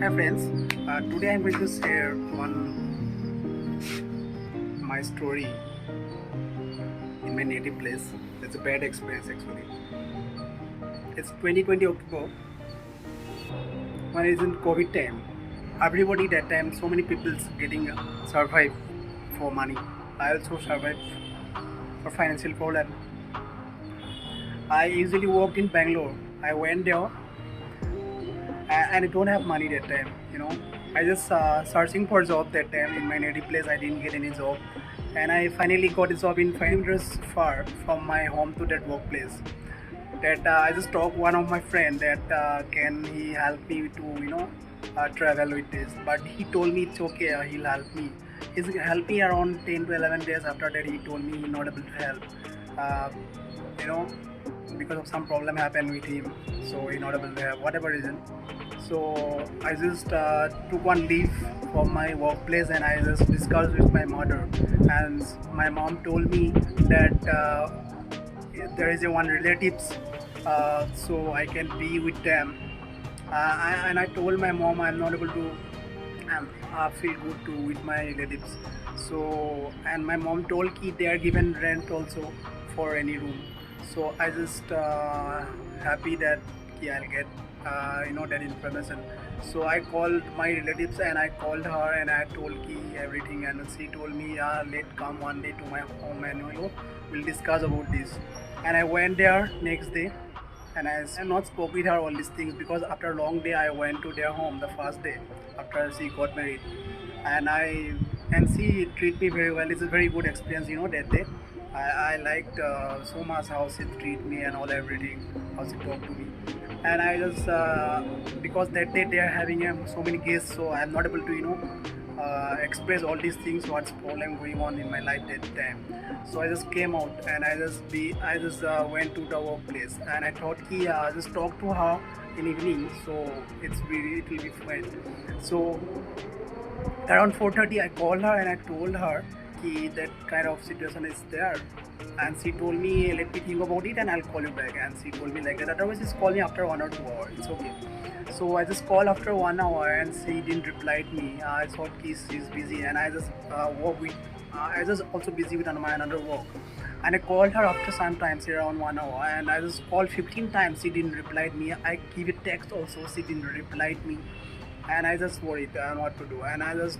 Hi friends, today I'm going to share my story in my native place. It's a bad experience actually. It's 2020 October when it's in COVID time. Everybody that time, so many people getting survive for money. I also survived for financial problem. I usually worked in Bangalore. I went there and I don't have money that time. I just searching for job that time in my native place. I didn't get any job, and I finally got a job in 5 kilometers far from my home to that workplace. That I just talked one of my friend that can he help me to travel with this, but he told me it's okay. He'll help me. He's helped me around 10 to 11 days. After that, he told me he's not able to help. Uh, you know, because of some problem happened with him, so he not able to help whatever reason. So I just took one leave from my workplace and I just discussed with my mother. And my mom told me that there is a one relatives, so I can be with them. And I told my mom I'm not able to feel good to with my relatives. So and my mom told ki they are given rent also for any room. So I just happy that ki I'll get that information. So I called my relatives and I called her and I told ki everything, and she told me let come one day to my home and we'll discuss about this. And I went there next day and I not spoke with her all these things because after a long day I went to their home the first day after she got married, and she treat me very well. It's a very good experience, that day. I liked so much how she treat me and all everything, how she talked to me. And I just because that day they are having so many guests, so I'm not able to express all these things what's problem going on in my life that time. So I just came out and I just went to the workplace and I thought ki just talk to her in evening, so it will be fine. So around 4:30 I called her and I told her ki that kind of situation is there, and she told me let me think about it and I'll call you back, and she told me like that. Otherwise just call me after 1 or 2 hours, it's okay. So I just called after 1 hour and she didn't reply to me. I thought ki she's busy and I just I just also busy with my another work, and I called her after some times around 1 hour and I just called 15 times. She didn't reply to me. I give a text also, she didn't reply to me, and I just worried what to do. And I just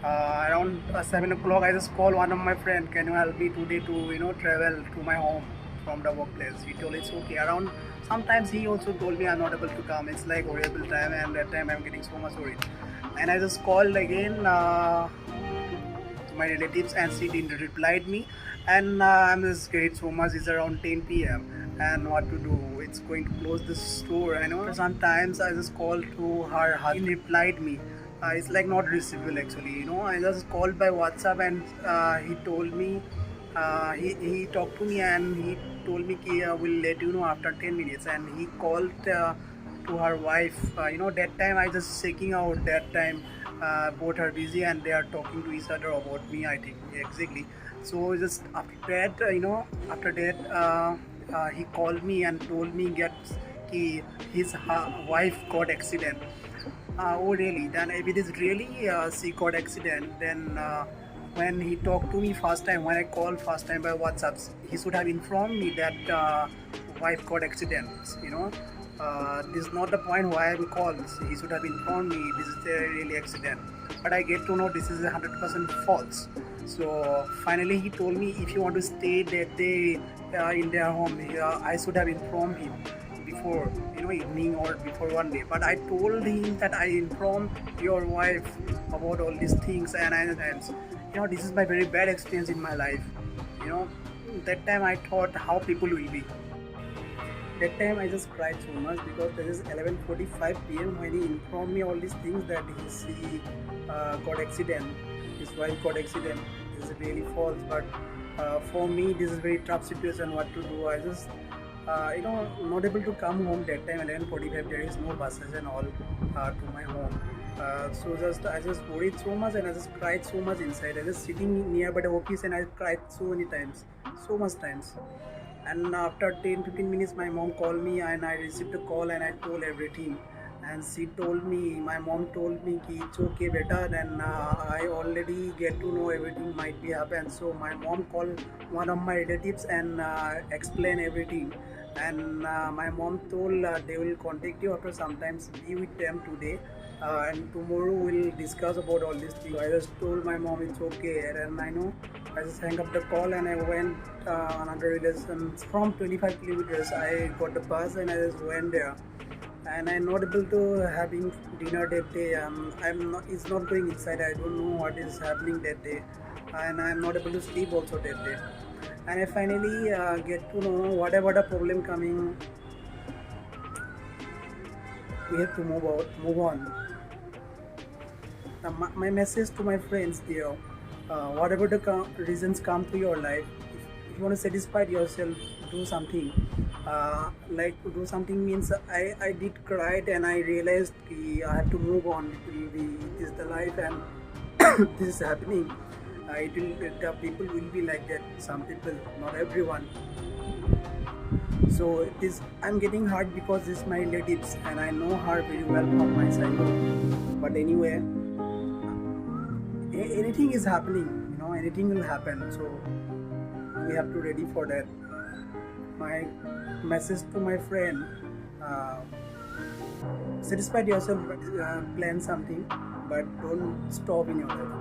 around 7 o'clock I just called one of my friend, can you help me today to travel to my home from the workplace. He told it's okay. Around sometimes he also told me I'm not able to come, it's like horrible time, and that time I'm getting so much worried. And I just called again to my relatives and she didn't reply me. And I'm just scared so much. It's around 10 p.m. and what to do, it's going to close the store. I know sometimes I just called to her husband, replied me. It's like not receivable actually. I just called by WhatsApp and he told me he talked to me and he told me ki we'll let you know after 10 minutes. And he called to her wife. That time I just checking out that time. Both are busy and they are talking to each other about me, I think exactly. So just after that he called me and told me that his wife got accident. Oh really? Then if it is really she got accident, then when he talked to me first time, when I called first time by WhatsApp, he should have informed me that wife got accident. This is not the point why I'm called. He should have informed me this is a really accident. But I get to know this is 100% false. So finally he told me if you want to stay that day in their home, I should have informed him before evening or before one day. But I told him that I informed your wife about all these things, and this is my very bad experience in my life. You know that time I thought how people will be. That time I just cried so much because this is 11:45 p.m. when he informed me all these things that he got accident, his wife got accident. This is really false, but for me this is very tough situation. What to do? I just not able to come home that time. 11:45 there is no buses and all to my home. So I just worried so much and I just cried so much inside. I just sitting nearby the office and I cried so many times, so much times. And after 10-15 minutes my mom called me and I received the call and I told everything. and she told me, my mom told me ki it's okay beta, then I already get to know everything might be happen. So my mom called one of my relatives and explain everything, and my mom told they will contact you after sometimes, be with them today, and tomorrow we'll discuss about all these things. I just told my mom it's okay, and I know I just hang up the call and I went another relation from 25 kilometers. I got the bus and I just went there, and I'm not able to having dinner that day. I'm not. It's not going inside. I don't know what is happening that day, and I'm not able to sleep also that day. And I finally get to know whatever the problem coming, we have to move on. My message to my friends there, whatever the reasons come to your life, if you want to satisfy yourself, do something. Like to do something means I did cry and I realized I have to move on. It is the life, and this is happening. The people will be like that. Some people, not everyone. So it is. I'm getting hurt because this is my relatives, and I know her very well from my childhood. But anyway, anything is happening. Anything will happen. So we have to ready for that. My message to my friend: satisfy yourself, but plan something, but don't stop in your life.